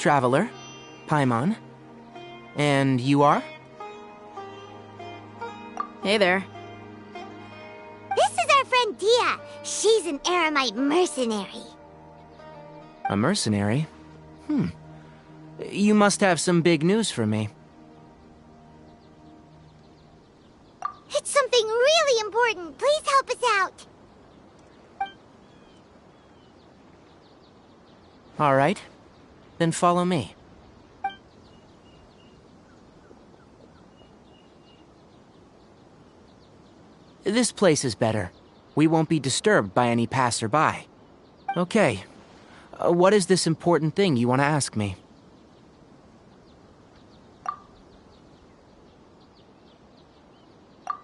Traveler, Paimon. And you are? Hey there. This is our friend Dia. She's an Eremite mercenary. A mercenary? You must have some big news for me. It's something really important. Please help us out. All right. Then follow me. This place is better. We won't be disturbed by any passerby. Okay. What is this important thing you want to ask me?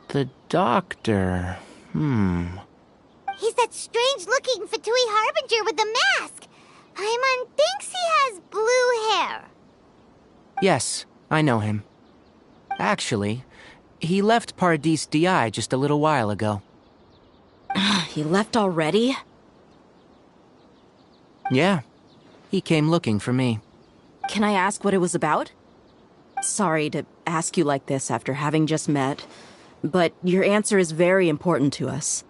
The doctor. He's that strange-looking Pt2 harbinger with the mask. Paimon thinks he has blue hair. Yes, I know him. Actually, he left Paradis Di just a little while ago. He left already? Yeah, he came looking for me. Can I ask what it was about? Sorry to ask you like this after having just met, but your answer is very important to us.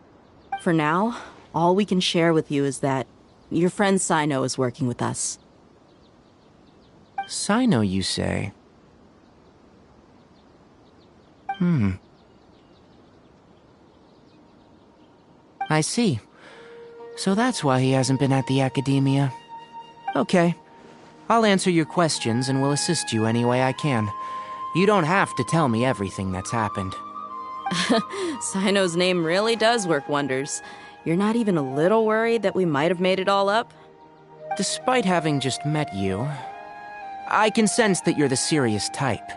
For now, all we can share with you is that your friend Sino is working with us. Sino, you say? I see. So that's why he hasn't been at the academia. Okay. I'll answer your questions and will assist you any way I can. You don't have to tell me everything that's happened. Sino's name really does work wonders. You're not even a little worried that we might have made it all up? Despite having just met you, I can sense that you're the serious type.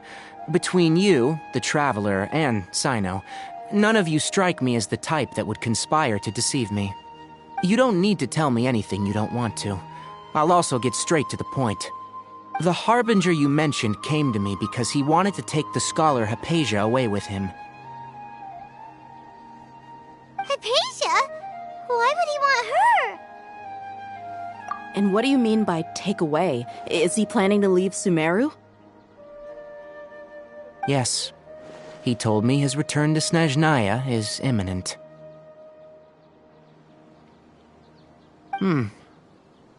Between you, the Traveler, and Sino, none of you strike me as the type that would conspire to deceive me. You don't need to tell me anything you don't want to. I'll also get straight to the point. The Harbinger you mentioned came to me because he wanted to take the scholar Hypatia away with him. Hypatia? Why would he want her? And what do you mean by take away? Is he planning to leave Sumeru? Yes. He told me his return to Snezhnaya is imminent.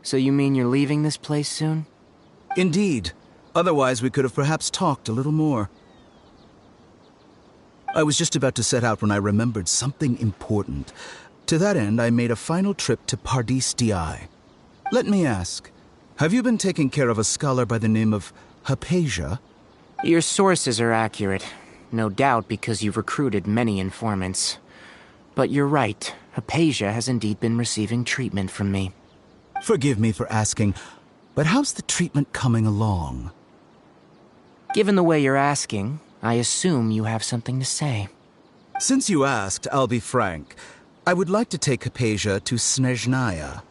So you mean you're leaving this place soon? Indeed. Otherwise, we could have perhaps talked a little more. I was just about to set out when I remembered something important. To that end, I made a final trip to Paradis Di. Let me ask, have you been taking care of a scholar by the name of Hypatia? Your sources are accurate. No doubt because you've recruited many informants. But you're right. Hypatia has indeed been receiving treatment from me. Forgive me for asking, but how's the treatment coming along? Given the way you're asking, I assume you have something to say. Since you asked, I'll be frank. I would like to take Hypatia to Snezhnaya.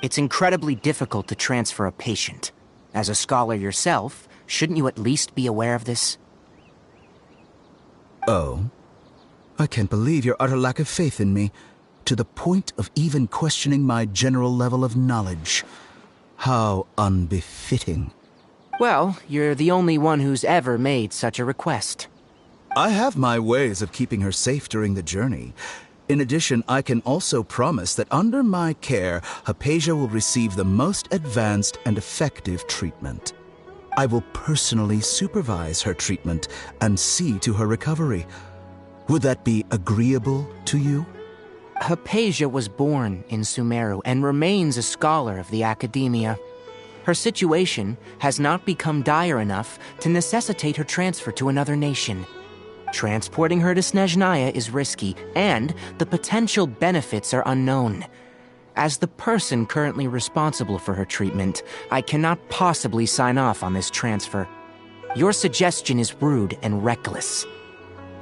It's incredibly difficult to transfer a patient. As a scholar yourself, shouldn't you at least be aware of this? Oh? I can't believe your utter lack of faith in me, to the point of even questioning my general level of knowledge. How unbefitting. Well, you're the only one who's ever made such a request. I have my ways of keeping her safe during the journey. In addition, I can also promise that under my care, Hypatia will receive the most advanced and effective treatment. I will personally supervise her treatment and see to her recovery. Would that be agreeable to you? Hypatia was born in Sumeru and remains a scholar of the academia. Her situation has not become dire enough to necessitate her transfer to another nation. Transporting her to Snezhnaya is risky, and the potential benefits are unknown. As the person currently responsible for her treatment, I cannot possibly sign off on this transfer. Your suggestion is rude and reckless.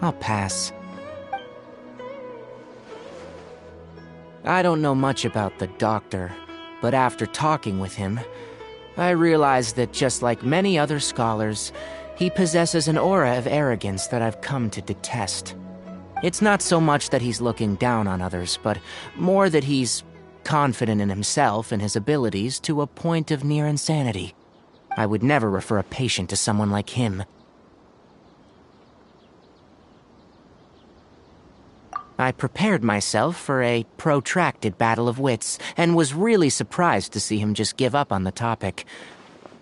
I'll pass. I don't know much about the doctor, but after talking with him, I realized that just like many other scholars, he possesses an aura of arrogance that I've come to detest. It's not so much that he's looking down on others, but more that he's confident in himself and his abilities to a point of near insanity. I would never refer a patient to someone like him. I prepared myself for a protracted battle of wits, and was really surprised to see him just give up on the topic.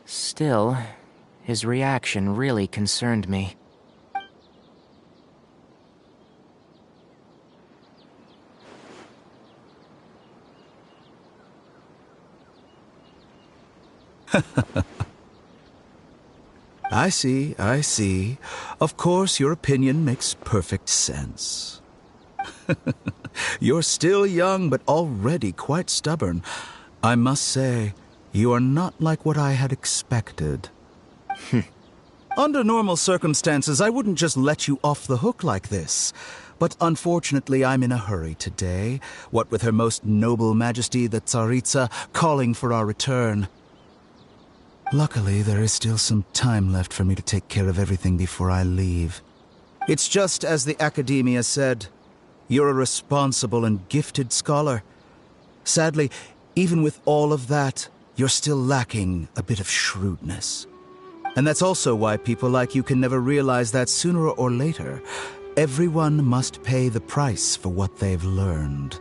Still, his reaction really concerned me. I see. Of course, your opinion makes perfect sense. You're still young, but already quite stubborn. I must say, you are not like what I had expected. Under normal circumstances, I wouldn't just let you off the hook like this. But unfortunately, I'm in a hurry today, what with Her Most Noble Majesty the Tsaritsa calling for our return. Luckily, there is still some time left for me to take care of everything before I leave. It's just as the Academia said, you're a responsible and gifted scholar. Sadly, even with all of that, you're still lacking a bit of shrewdness. And that's also why people like you can never realize that sooner or later, everyone must pay the price for what they've learned.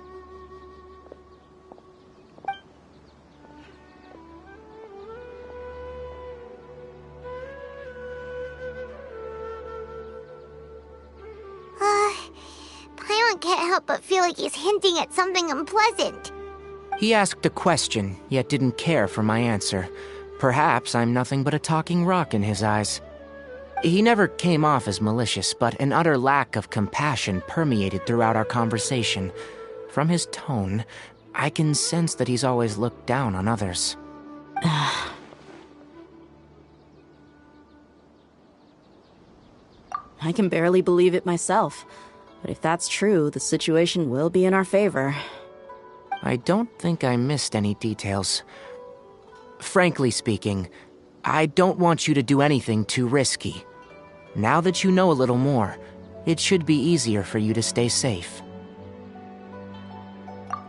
Paimon can't help but feel like he's hinting at something unpleasant. He asked a question, yet didn't care for my answer. Perhaps I'm nothing but a talking rock in his eyes. He never came off as malicious, but an utter lack of compassion permeated throughout our conversation. From his tone, I can sense that he's always looked down on others. I can barely believe it myself. But if that's true, the situation will be in our favor. I don't think I missed any details. Frankly speaking, I don't want you to do anything too risky. Now that you know a little more, it should be easier for you to stay safe.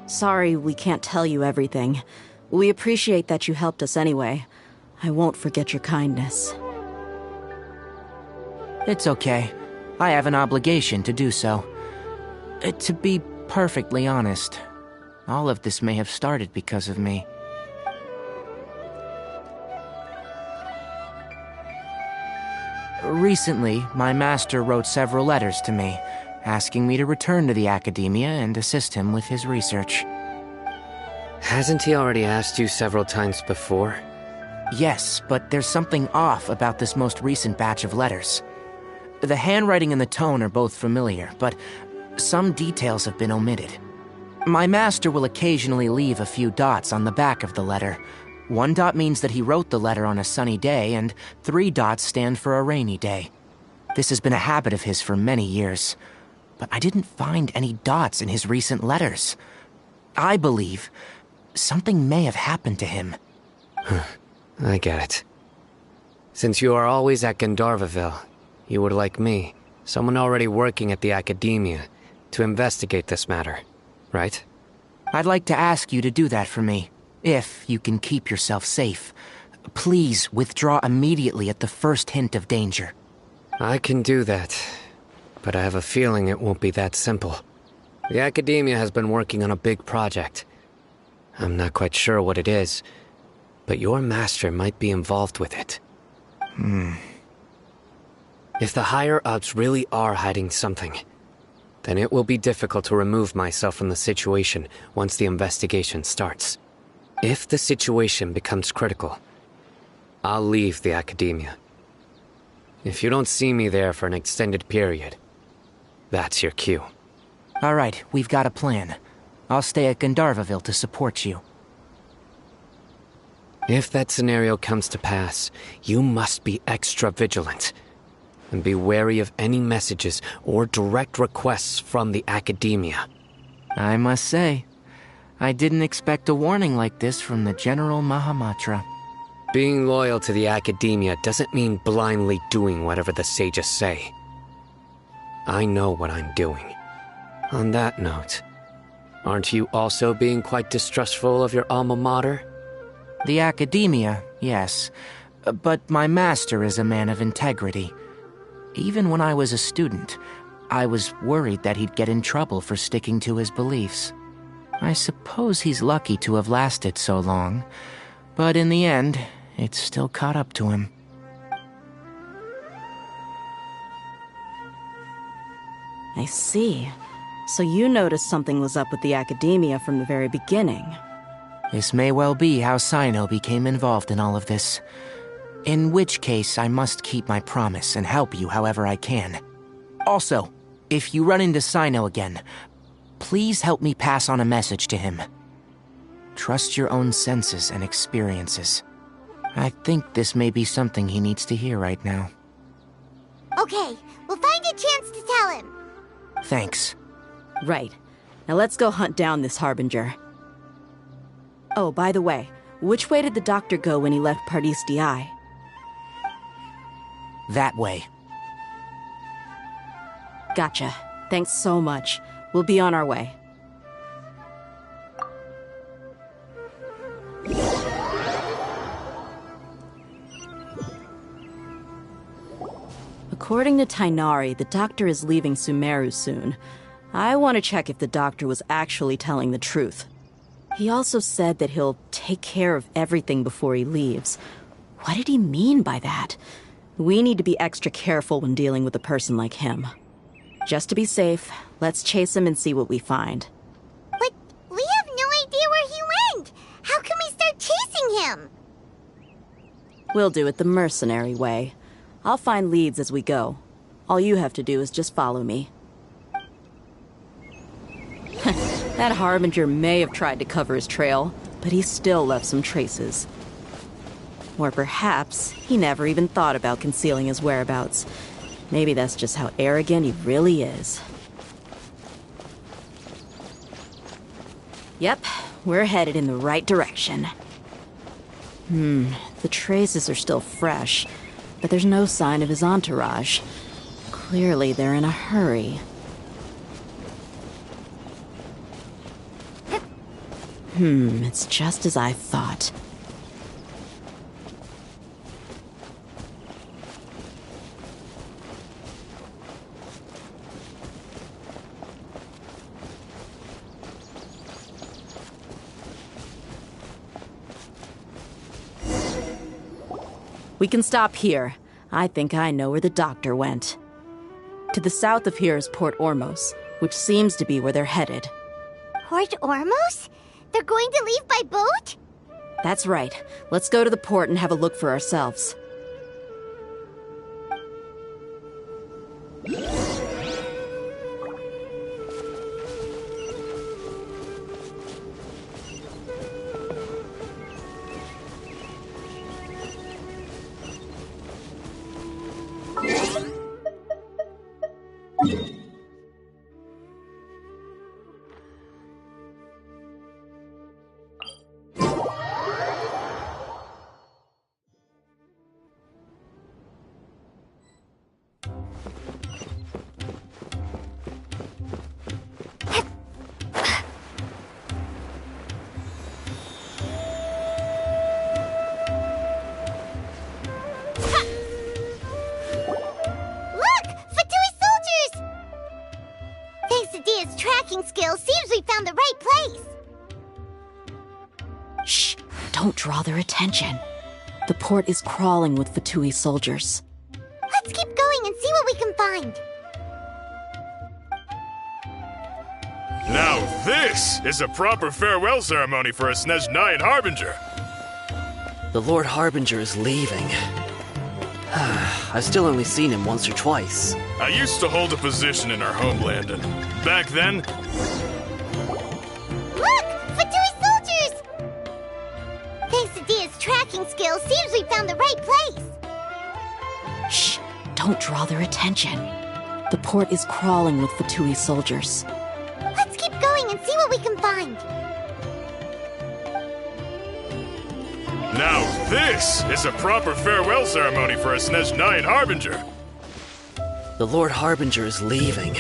Sorry we can't tell you everything. We appreciate that you helped us anyway. I won't forget your kindness. It's okay. I have an obligation to do so. To be perfectly honest, all of this may have started because of me. Recently, my master wrote several letters to me, asking me to return to the Academia and assist him with his research. Hasn't he already asked you several times before? Yes, but there's something off about this most recent batch of letters. The handwriting and the tone are both familiar, but some details have been omitted. My master will occasionally leave a few dots on the back of the letter. 1 dot means that he wrote the letter on a sunny day, and 3 dots stand for a rainy day. This has been a habit of his for many years, but I didn't find any dots in his recent letters. I believe something may have happened to him. I get it. Since you are always at Gandharvaville, you would like me, someone already working at the Academia, to investigate this matter, right? I'd like to ask you to do that for me, if you can keep yourself safe. Please withdraw immediately at the first hint of danger. I can do that, but I have a feeling it won't be that simple. The Academia has been working on a big project. I'm not quite sure what it is, but your master might be involved with it. If the higher-ups really are hiding something, then it will be difficult to remove myself from the situation once the investigation starts. If the situation becomes critical, I'll leave the Academia. If you don't see me there for an extended period, that's your cue. All right, we've got a plan. I'll stay at Gandharvaville to support you. If that scenario comes to pass, you must be extra vigilant. And be wary of any messages or direct requests from the Academia. I must say, I didn't expect a warning like this from the General Mahamatra. Being loyal to the Academia doesn't mean blindly doing whatever the sages say. I know what I'm doing. On that note, Aren't you also being quite distrustful of your alma mater? The academia, yes. But my master is a man of integrity. Even when I was a student, I was worried that he'd get in trouble for sticking to his beliefs. I suppose he's lucky to have lasted so long, but in the end, it's still caught up to him. I see. So you noticed something was up with the academia from the very beginning. This may well be how Sino became involved in all of this. In which case, I must keep my promise and help you however I can. Also, if you run into Sino again, please help me pass on a message to him. Trust your own senses and experiences. I think this may be something he needs to hear right now. Okay, we'll find a chance to tell him. Thanks. Right. Now let's go hunt down this Harbinger. Oh, by the way, which way did the doctor go when he left Pardis Di? That way. Gotcha. Thanks so much. We'll be on our way. According to Tainari, the doctor is leaving Sumeru soon. I want to check if the doctor was actually telling the truth. He also said that he'll take care of everything before he leaves. What did he mean by that? We need to be extra careful when dealing with a person like him. Just to be safe, let's chase him and see what we find. But we have no idea where he went! How can we start chasing him? We'll do it the mercenary way. I'll find leads as we go. All you have to do is just follow me. That Harbinger may have tried to cover his trail, but he still left some traces. Or perhaps he never even thought about concealing his whereabouts. Maybe that's just how arrogant he really is. Yep, we're headed in the right direction. The traces are still fresh, but there's no sign of his entourage. Clearly they're in a hurry. It's just as I thought. We can stop here. I think I know where the doctor went. To the south of here is Port Ormos, which seems to be where they're headed. Port Ormos? They're going to leave by boat? That's right. Let's go to the port and have a look for ourselves. Skill seems we found the right place. Shh! Don't draw their attention. The port is crawling with Pt2 soldiers. Let's keep going and see what we can find. Now this is a proper farewell ceremony for a Snezhnayan Harbinger. The Lord Harbinger is leaving. I've still only seen him once or twice. I used to hold a position in our homeland, and back then... Look! Pt2 soldiers! Thanks to Dia's tracking skill, seems we found the right place. Shh! Don't draw their attention. The port is crawling with Pt2 soldiers. Let's keep going and see what we can find. Now this is a proper farewell ceremony for a Snezhnayan Harbinger. The Lord Harbinger is leaving.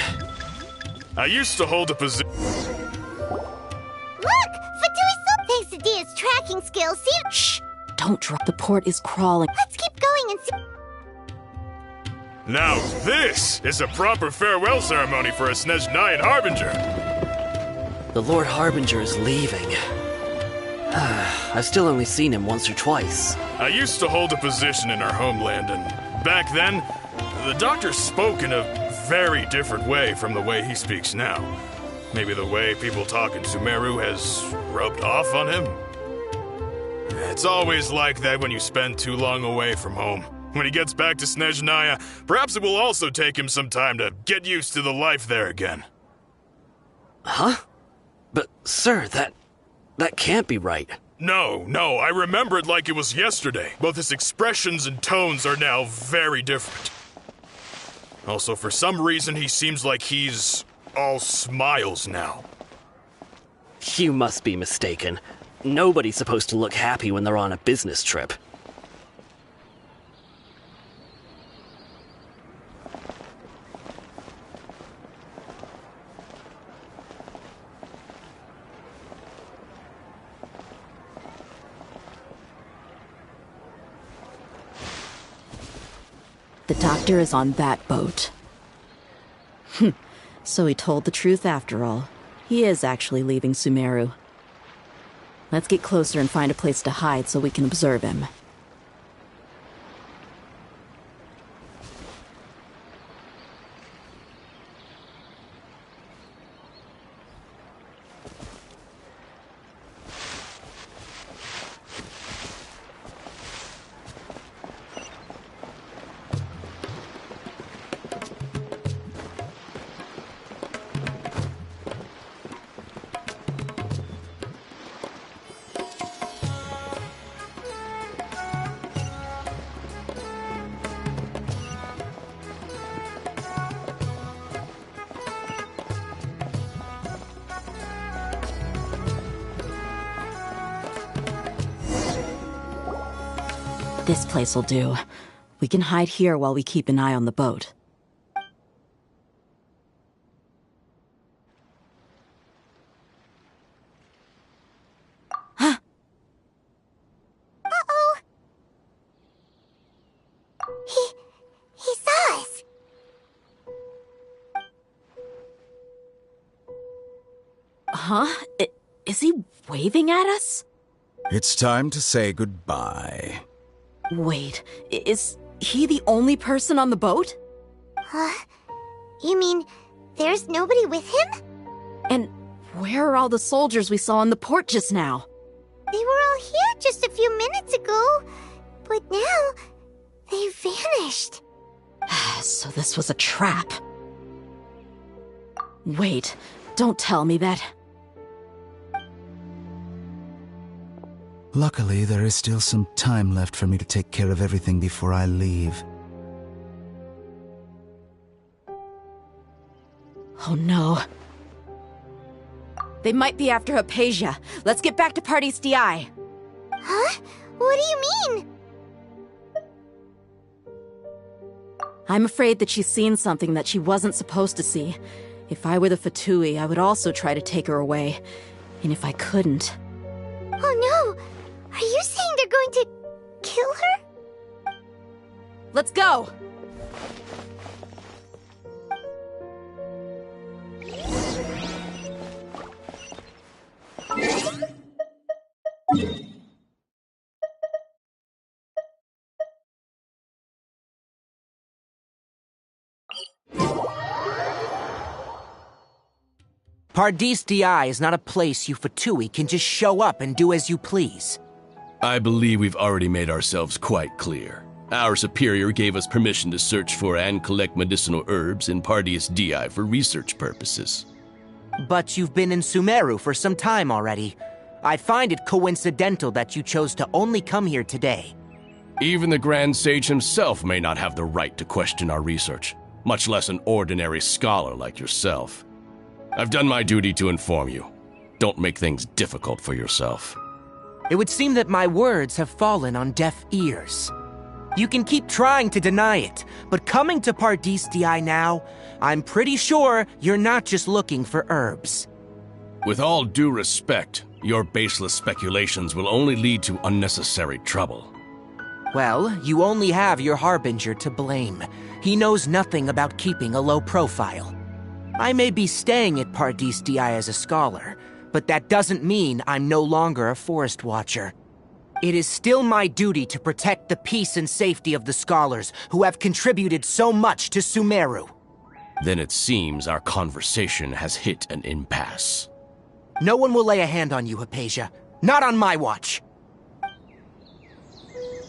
I used to hold a position... tracking skills, see? Shh! Don't drop. The port is crawling. Let's keep going and see. Now this is a proper farewell ceremony for a SNES 9 Harbinger. The Lord Harbinger is leaving. I've still only seen him once or twice. I used to hold a position in our homeland, and back then, the doctor spoke in a very different way from the way he speaks now. Maybe the way people talk in Sumeru has rubbed off on him? It's always like that when you spend too long away from home. When he gets back to Snezhnaya, perhaps it will also take him some time to get used to the life there again. Huh? But, sir, that can't be right. No, I remember it like it was yesterday. Both his expressions and tones are now very different. Also, for some reason, he seems like he's all smiles now. You must be mistaken. Nobody's supposed to look happy when they're on a business trip. The doctor is on that boat. So he told the truth after all. He is actually leaving Sumeru. Let's get closer and find a place to hide so we can observe him. This place will do. We can hide here while we keep an eye on the boat. Uh-oh. He saw us. Huh? Is he waving at us? It's time to say goodbye. Wait, is he the only person on the boat? Huh? You mean there's nobody with him? And where are all the soldiers we saw in the port just now? They were all here just a few minutes ago, but now they vanished. So this was a trap. Wait, don't tell me that. Luckily, there is still some time left for me to take care of everything before I leave. Oh no. They might be after Hypatia. Let's get back to Party's DI. Huh? What do you mean? I'm afraid that she's seen something that she wasn't supposed to see. If I were the Pt2, I would also try to take her away. And if I couldn't... Oh no! Are you saying they're going to kill her? Let's go! Paradis DI is not a place you Pt2 can just show up and do as you please. I believe we've already made ourselves quite clear. Our superior gave us permission to search for and collect medicinal herbs in Paradis DI for research purposes. But you've been in Sumeru for some time already. I find it coincidental that you chose to only come here today. Even the Grand Sage himself may not have the right to question our research, much less an ordinary scholar like yourself. I've done my duty to inform you. Don't make things difficult for yourself. It would seem that my words have fallen on deaf ears. You can keep trying to deny it, but coming to Paradis DI now, I'm pretty sure you're not just looking for herbs. With all due respect, Your baseless speculations will only lead to unnecessary trouble. Well, you only have your Harbinger to blame. He knows nothing about keeping a low profile. I may be staying at Pardistii as a scholar, but that doesn't mean I'm no longer a Forest Watcher. It is still my duty to protect the peace and safety of the scholars who have contributed so much to Sumeru. Then it seems our conversation has hit an impasse. No one will lay a hand on you, Hypatia. Not on my watch.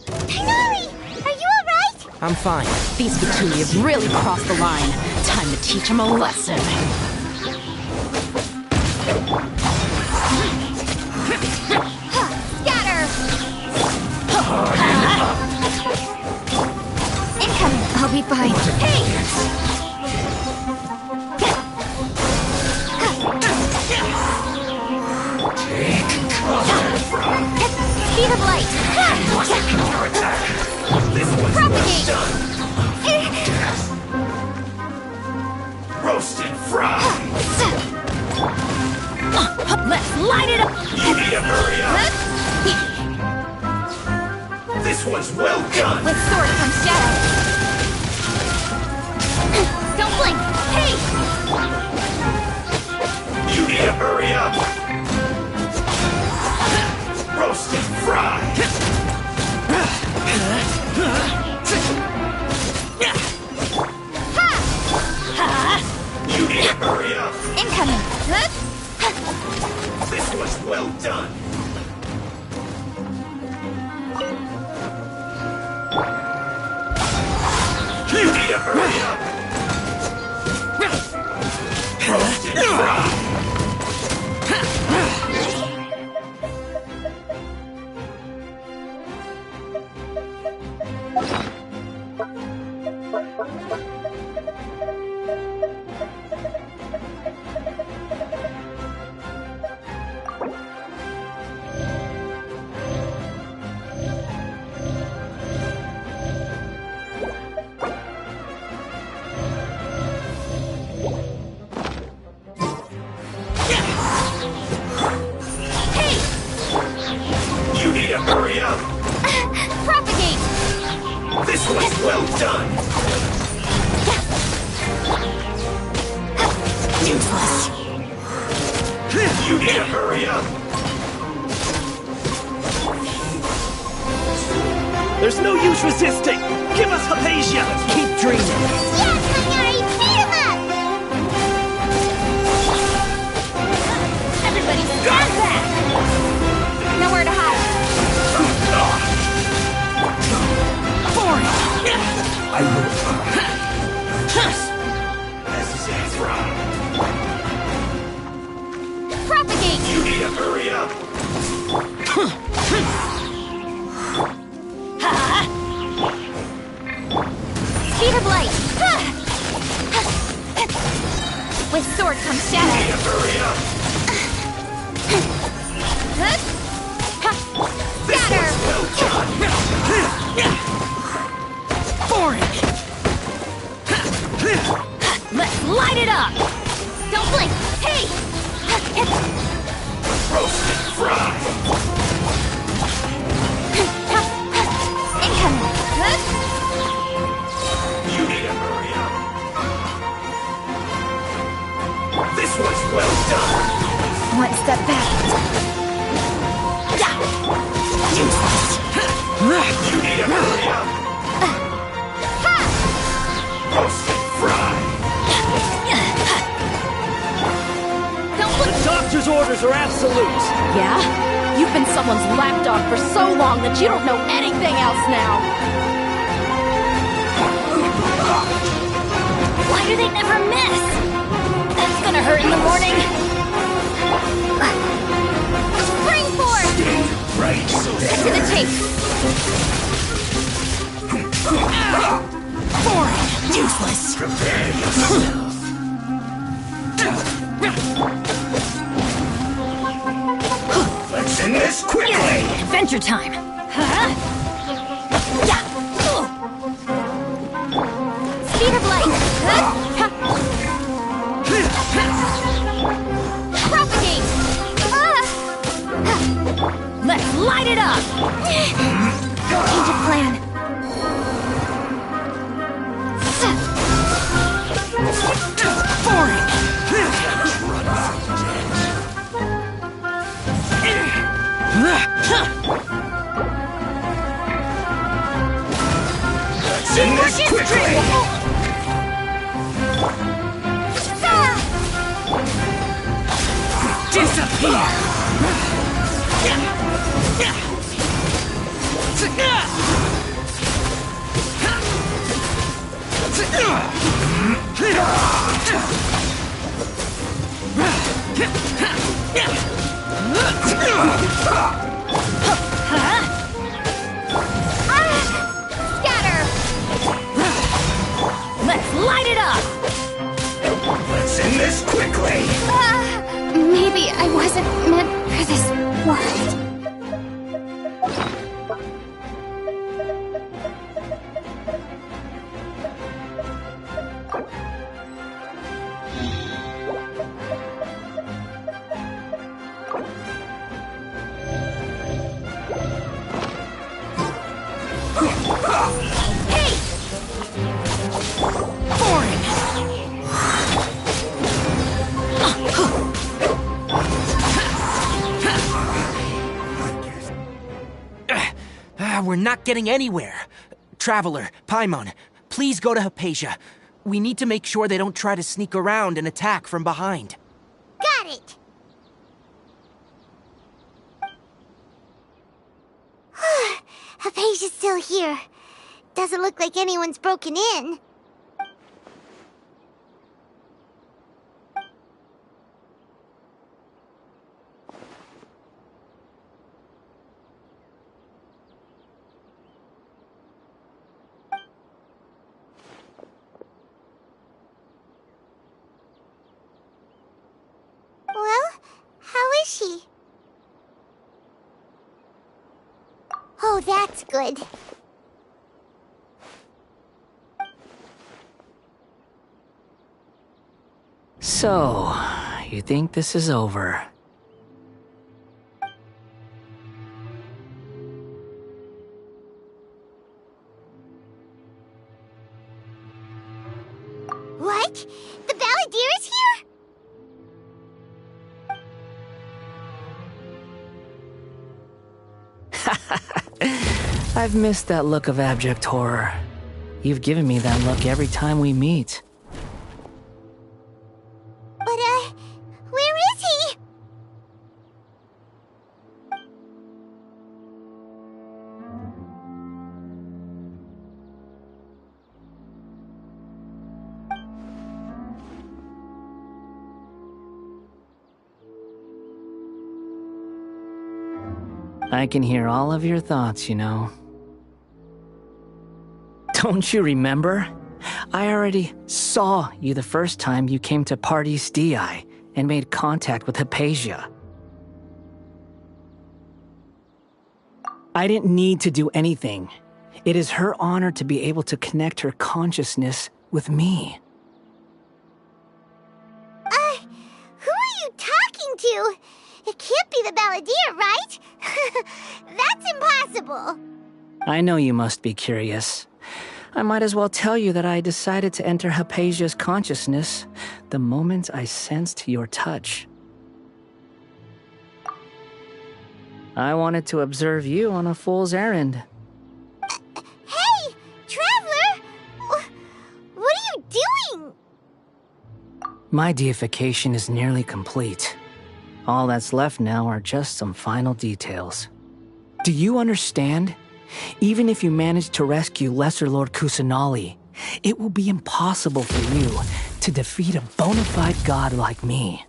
Tighnari! Are you alright? I'm fine. These Pt2 have really crossed the line. Time to teach them a lesson. Scatter! Incoming! I'll be fine. Hey! Speed of light! Propagate! Roasted fry! Let's light it up! You need to hurry up! This one's well done! With sword comes shadow! Don't blink! Hey! You need to hurry up! Roasted fry! You need to hurry up! Incoming! This was well done! You need to hurry up! Roasted fry! You need to hurry up! Propagate! This was well done! Useless! You need to hurry up! There's no use resisting! Give us Hypatia! Keep dreaming. Yes, Tighnari! Beat him up! Everybody stand back! Nowhere to hide. I will. This is right. Propagate! You need to hurry up. Speed of light! With sword comes You need shadow. to hurry up. Scatter! Well done. Let's light it up! Don't blink! Hey! Roasted fry. Incoming! You need to hurry up. This was well done. One step back. Useless! You need to hurry up. Roasted fry. Don't The blink! doctor's orders are absolute! Yeah? You've been someone's lapdog for so long that you don't know anything else now. Why do they never miss? That's gonna hurt in the morning. Spring force! Right. Get to the tape. Useless. Prepare yourself. Let's end this quickly. Adventure time. Speed of light. Propagate. Let's end this quickly! Scatter! Let's light it up! Let's end this quickly! Maybe I wasn't meant for this world. We're not getting anywhere. Traveler, Paimon, please go to Hypatia. We need to make sure they don't try to sneak around and attack from behind. Got it! Hypatia's still here. Doesn't look like anyone's broken in. Well, how is she? Oh, that's good. So, you think this is over? What? The Balladeer is here? I've missed that look of abject horror. You've given me that look every time we meet. But, where is he? I can hear all of your thoughts, you know. Don't you remember? I already saw you the first time you came to Parties DI and made contact with Hypatia. I didn't need to do anything. It is her honor to be able to connect her consciousness with me. Who are you talking to? It can't be the Balladeer, right? That's impossible. I know you must be curious. I might as well tell you that I decided to enter Hypatia's consciousness the moment I sensed your touch. I wanted to observe you on a fool's errand. Hey, Traveler! What are you doing? My deification is nearly complete. All that's left now are just some final details. Do you understand? Even if you manage to rescue Lesser Lord Kusanali, it will be impossible for you to defeat a bona fide god like me.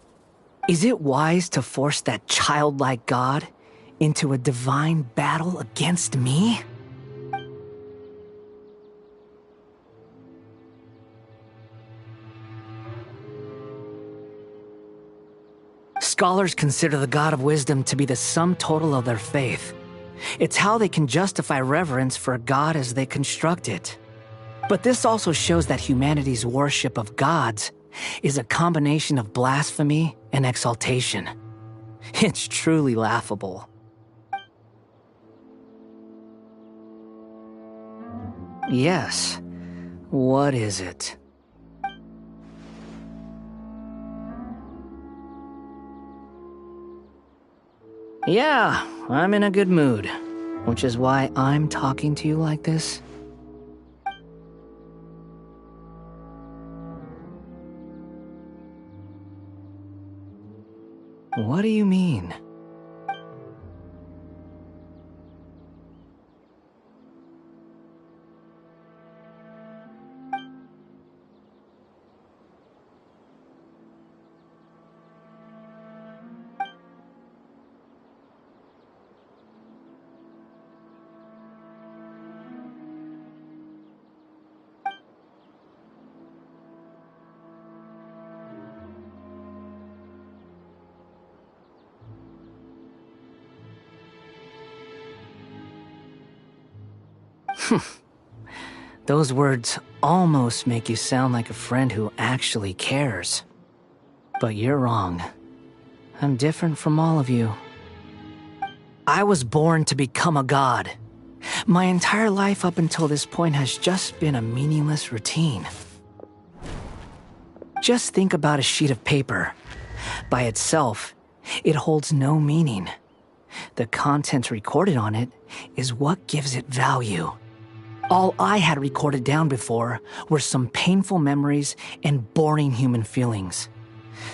Is it wise to force that childlike god into a divine battle against me? Scholars consider the God of Wisdom to be the sum total of their faith. It's how they can justify reverence for a god as they construct it. But this also shows that humanity's worship of gods is a combination of blasphemy and exaltation. It's truly laughable. Yes. What is it? Yeah, I'm in a good mood, which is why I'm talking to you like this. What do you mean? Those words almost make you sound like a friend who actually cares. But you're wrong. I'm different from all of you. I was born to become a god. My entire life up until this point has just been a meaningless routine. Just think about a sheet of paper. By itself, it holds no meaning. The content recorded on it is what gives it value. All I had recorded down before were some painful memories and boring human feelings.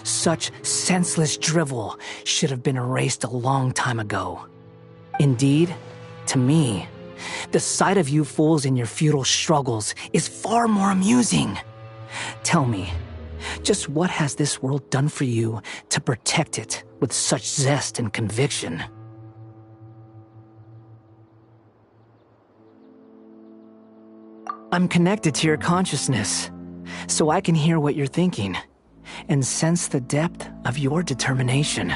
Such senseless drivel should have been erased a long time ago. Indeed, to me, the sight of you fools in your futile struggles is far more amusing. Tell me, just what has this world done for you to protect it with such zest and conviction? I'm connected to your consciousness, so I can hear what you're thinking and sense the depth of your determination.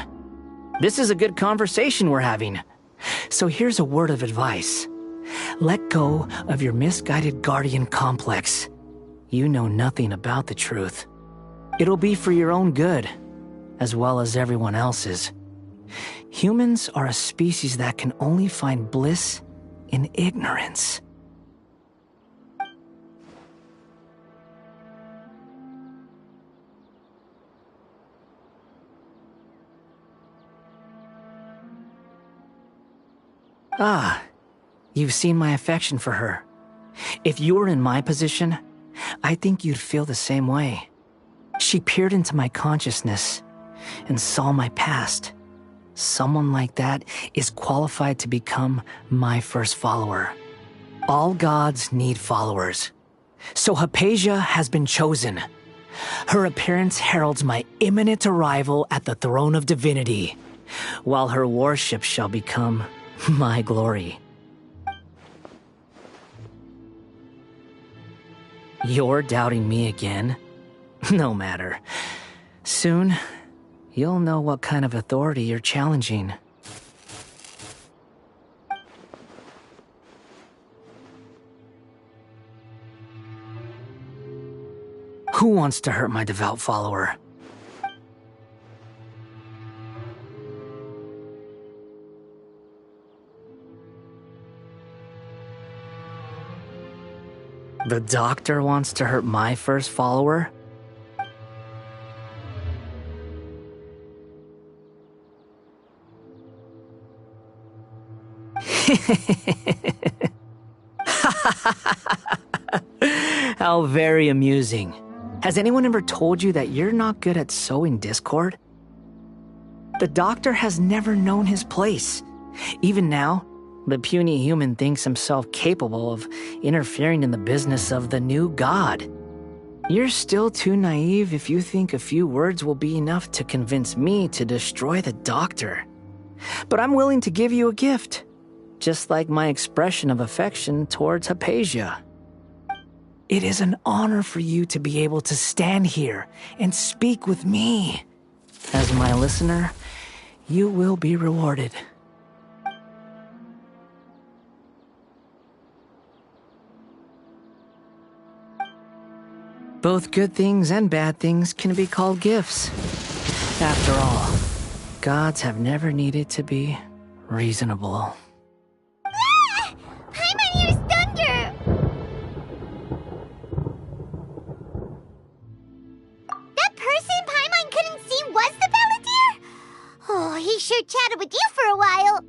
This is a good conversation we're having. So here's a word of advice. Let go of your misguided guardian complex. You know nothing about the truth. It'll be for your own good, as well as everyone else's. Humans are a species that can only find bliss in ignorance. Ah, you've seen my affection for her. If you were in my position, I think you'd feel the same way. She peered into my consciousness and saw my past. Someone like that is qualified to become my first follower. All gods need followers. So Hypatia has been chosen. Her appearance heralds my imminent arrival at the throne of divinity, while her worship shall become my glory. You're doubting me again? No matter. Soon, you'll know what kind of authority you're challenging. Who wants to hurt my devout follower? The doctor wants to hurt my first follower? How very amusing. Has anyone ever told you that you're not good at sowing discord? The doctor has never known his place. Even now, the puny human thinks himself capable of interfering in the business of the new god. You're still too naive if you think a few words will be enough to convince me to destroy the doctor. But I'm willing to give you a gift, just like my expression of affection towards Hypatia. It is an honor for you to be able to stand here and speak with me. As my listener, you will be rewarded. Both good things and bad things can be called gifts. After all, gods have never needed to be reasonable. Ah! Paimon hears thunder! That person Paimon couldn't see was the Palantir? Oh, he sure chatted with you for a while.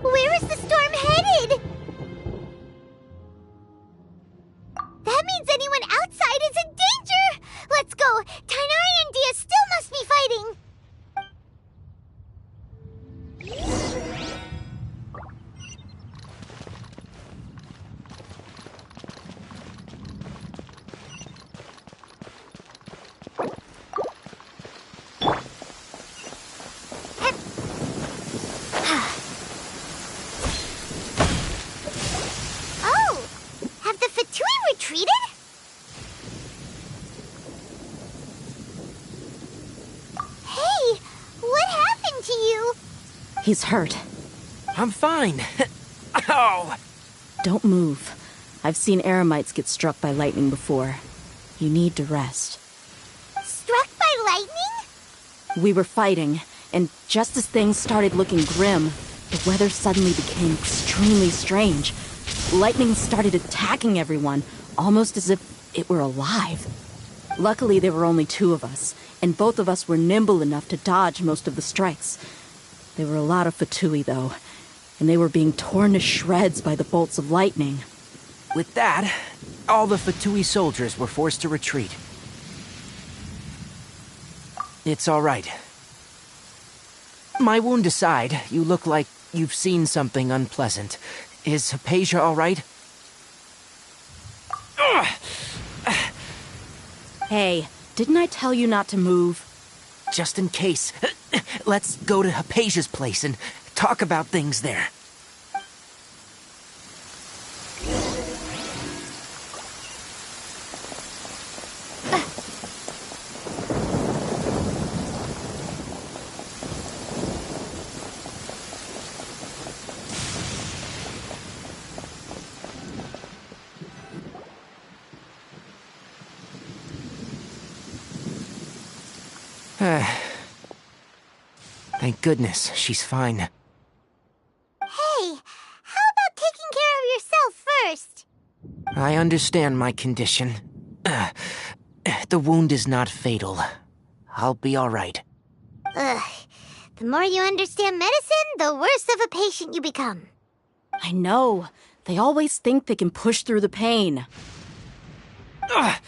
Where is the storm headed? That means He's hurt. I'm fine. Ow! Don't move. I've seen eremites get struck by lightning before. You need to rest. Struck by lightning? We were fighting, and just as things started looking grim, the weather suddenly became extremely strange. Lightning started attacking everyone, almost as if it were alive. Luckily, there were only two of us, and both of us were nimble enough to dodge most of the strikes. There were a lot of Pt2, though, and they were being torn to shreds by the bolts of lightning. With that, all the Pt2 soldiers were forced to retreat. It's all right. My wound aside, you look like you've seen something unpleasant. Is Hypatia all right? Hey, didn't I tell you not to move? Just in case, let's go to Hypatia's place and talk about things there. Thank goodness she's fine. Hey, how about taking care of yourself first? I understand my condition. The wound is not fatal. I'll be all right. Ugh. The more you understand medicine, the worse of a patient you become. I know. They always think they can push through the pain. Oh,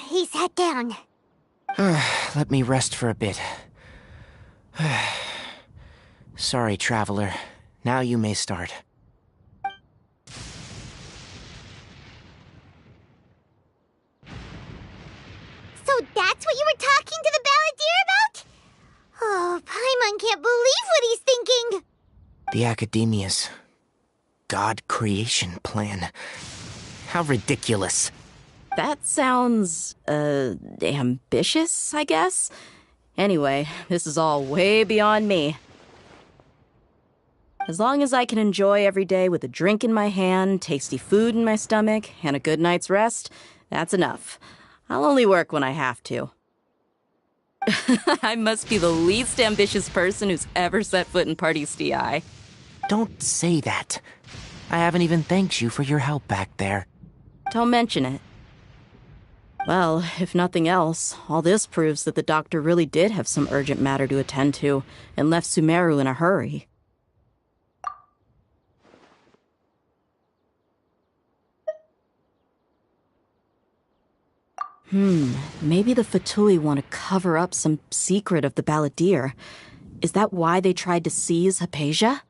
he sat down. Let me rest for a bit. Sorry, traveler. Now you may start. So that's what you were talking to the balladeer about? Oh, Paimon can't believe what he's thinking. The Academia's God creation plan. How ridiculous. That sounds, ambitious, I guess? Anyway, this is all way beyond me. As long as I can enjoy every day with a drink in my hand, tasty food in my stomach, and a good night's rest, that's enough. I'll only work when I have to. I must be the least ambitious person who's ever set foot in Pt2. Don't say that. I haven't even thanked you for your help back there. Don't mention it. Well, if nothing else, all this proves that the doctor really did have some urgent matter to attend to and left Sumeru in a hurry. Maybe the Fatui want to cover up some secret of the balladeer. Is that why they tried to seize Hypatia?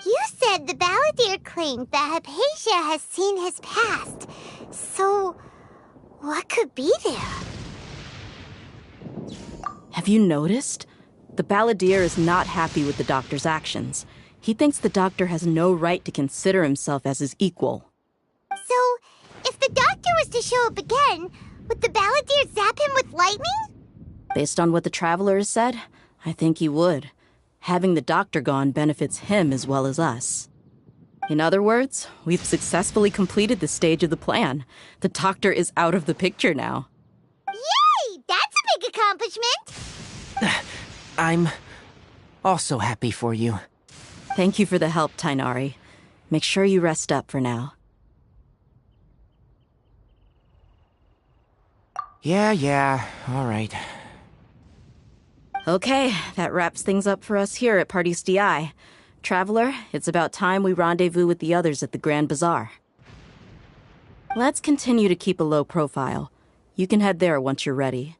You said the balladeer claimed that Hypatia has seen his past. So, what could be there? Have you noticed? The balladeer is not happy with the doctor's actions. He thinks the doctor has no right to consider himself as his equal. So, if the doctor was to show up again, would the balladeer zap him with lightning? Based on what the traveler has said, I think he would. Having the doctor gone benefits him as well as us. In other words, we've successfully completed this stage of the plan. The doctor is out of the picture now. Yay! That's a big accomplishment! I'm also happy for you. Thank you for the help, Tainari. Make sure you rest up for now. Yeah, all right. Okay, that wraps things up for us here at Pt2. Traveler, it's about time we rendezvous with the others at the Grand Bazaar. Let's continue to keep a low profile. You can head there once you're ready.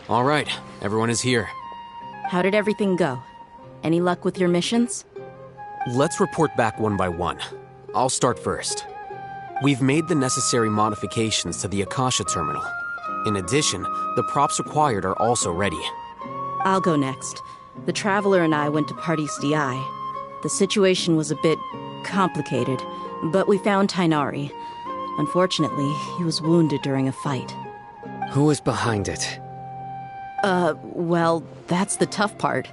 All right, everyone is here. How did everything go? Any luck with your missions? Let's report back one by one. I'll start first. We've made the necessary modifications to the Akasha terminal. In addition, the props required are also ready. I'll go next. The Traveler and I went to Party's DI. The situation was a bit complicated, but we found Tainari. Unfortunately, he was wounded during a fight. Who is behind it? Well, that's the tough part.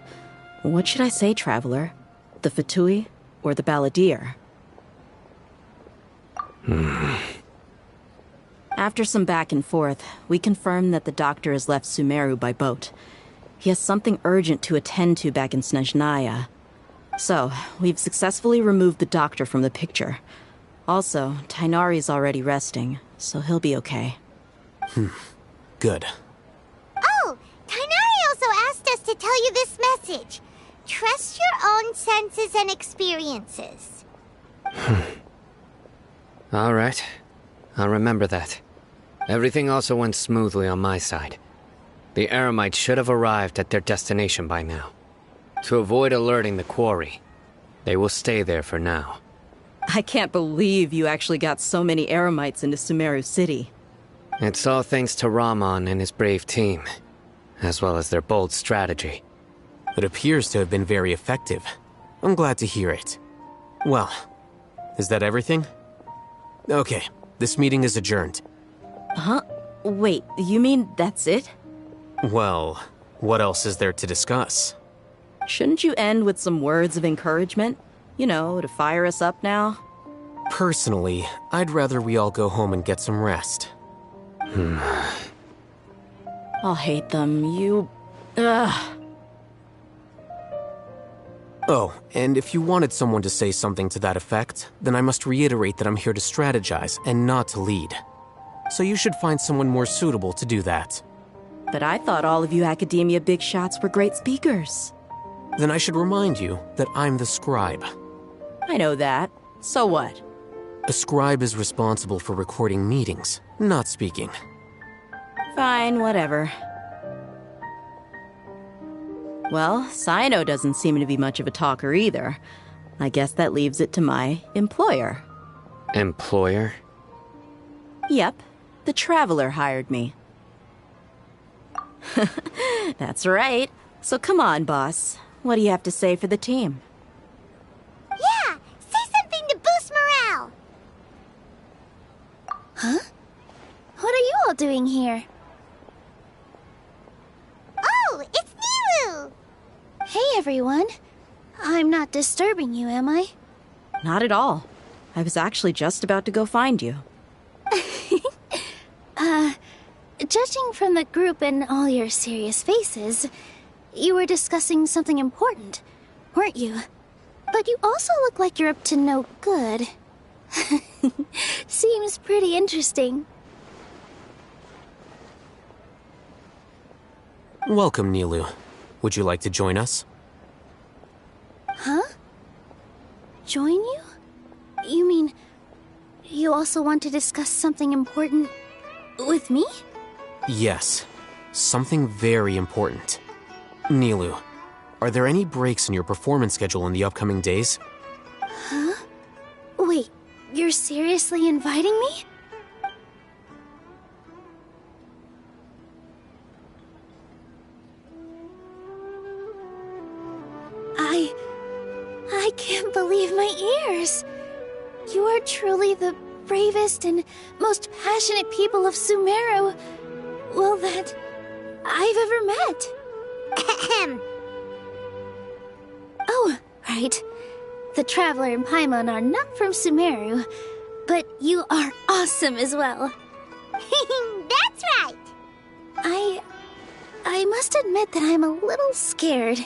What should I say, Traveler? The Pt2 or the Balladeer? After some back and forth, we confirmed that the doctor has left Sumeru by boat. He has something urgent to attend to back in Snezhnaya. So, we've successfully removed the doctor from the picture. Also, Tainari's already resting, so he'll be okay. Good. Oh, Tainari also asked us to tell you this message. Trust your own senses and experiences. All right. I'll remember that. Everything also went smoothly on my side. The Eremites should have arrived at their destination by now. To avoid alerting the quarry, they will stay there for now. I can't believe you actually got so many Eremites into Sumeru City. It's all thanks to Rahman and his brave team, as well as their bold strategy. It appears to have been very effective. I'm glad to hear it. Well, is that everything? Okay, this meeting is adjourned. Huh? Wait, you mean that's it? Well, what else is there to discuss? Shouldn't you end with some words of encouragement? You know, to fire us up now? Personally, I'd rather we all go home and get some rest. I'll hate them, you... Ugh. Oh, and if you wanted someone to say something to that effect, then I must reiterate that I'm here to strategize and not to lead. So you should find someone more suitable to do that. But I thought all of you academia big shots were great speakers. Then I should remind you that I'm the scribe. I know that. So what? A scribe is responsible for recording meetings, not speaking. Fine, whatever. Well, Sino doesn't seem to be much of a talker either. I guess that leaves it to my employer. Employer? Yep, the Traveler hired me. That's right. So come on, boss. What do you have to say for the team? Yeah, say something to boost morale. Huh? What are you all doing here? Oh, it's Nilu! Hey, everyone. I'm not disturbing you, am I? Not at all. I was actually just about to go find you. Judging from the group and all your serious faces, you were discussing something important, weren't you? But you also look like you're up to no good. Seems pretty interesting. Welcome, Nilu. Would you like to join us? Huh? Join you? You mean, you also want to discuss something important with me? Yes, something very important. Nilu, are there any breaks in your performance schedule in the upcoming days? Huh? Wait, you're seriously inviting me? I can't believe my ears. You are truly the bravest and most passionate people of Sumeru, well, that I've ever met. Oh, right. The Traveler and Paimon are not from Sumeru, but you are awesome as well. That's right! I must admit that I'm a little scared,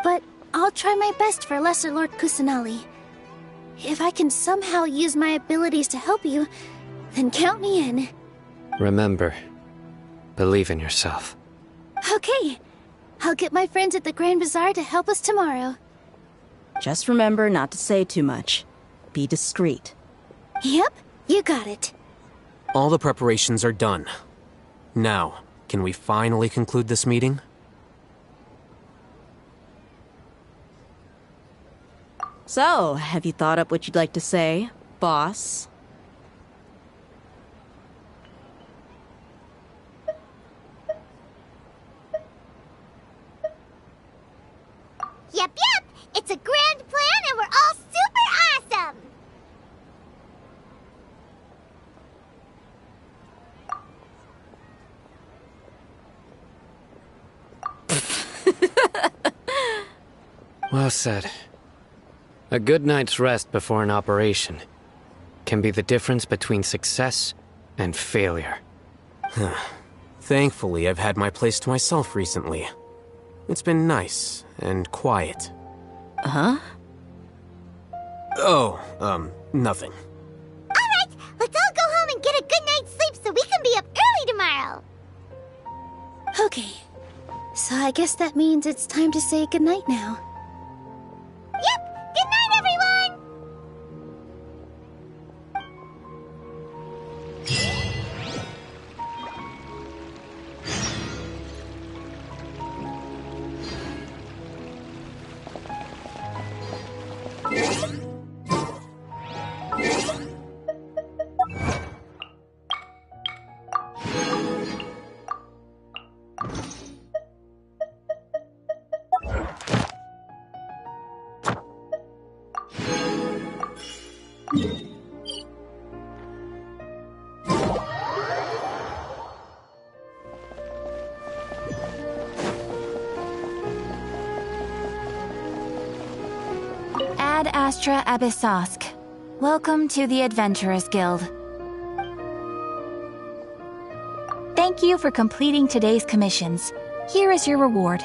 but I'll try my best for Lesser Lord Kusanali. If I can somehow use my abilities to help you, then count me in. Remember, believe in yourself. Okay. I'll get my friends at the Grand Bazaar to help us tomorrow. Just remember not to say too much. Be discreet. Yep, you got it. All the preparations are done. Now, can we finally conclude this meeting? So, have you thought up what you'd like to say, boss? Yep, it's a grand plan and we're all super awesome! Well said. A good night's rest before an operation can be the difference between success and failure. Thankfully, I've had my place to myself recently. It's been nice and quiet. Huh? Oh, nothing. Alright, let's all go home and get a good night's sleep so we can be up early tomorrow! Okay. So I guess that means it's time to say goodnight now. Yep! Good night, everyone! Ad Astra Abyssosk. Welcome to the Adventurers Guild. Thank you for completing today's commissions. Here is your reward.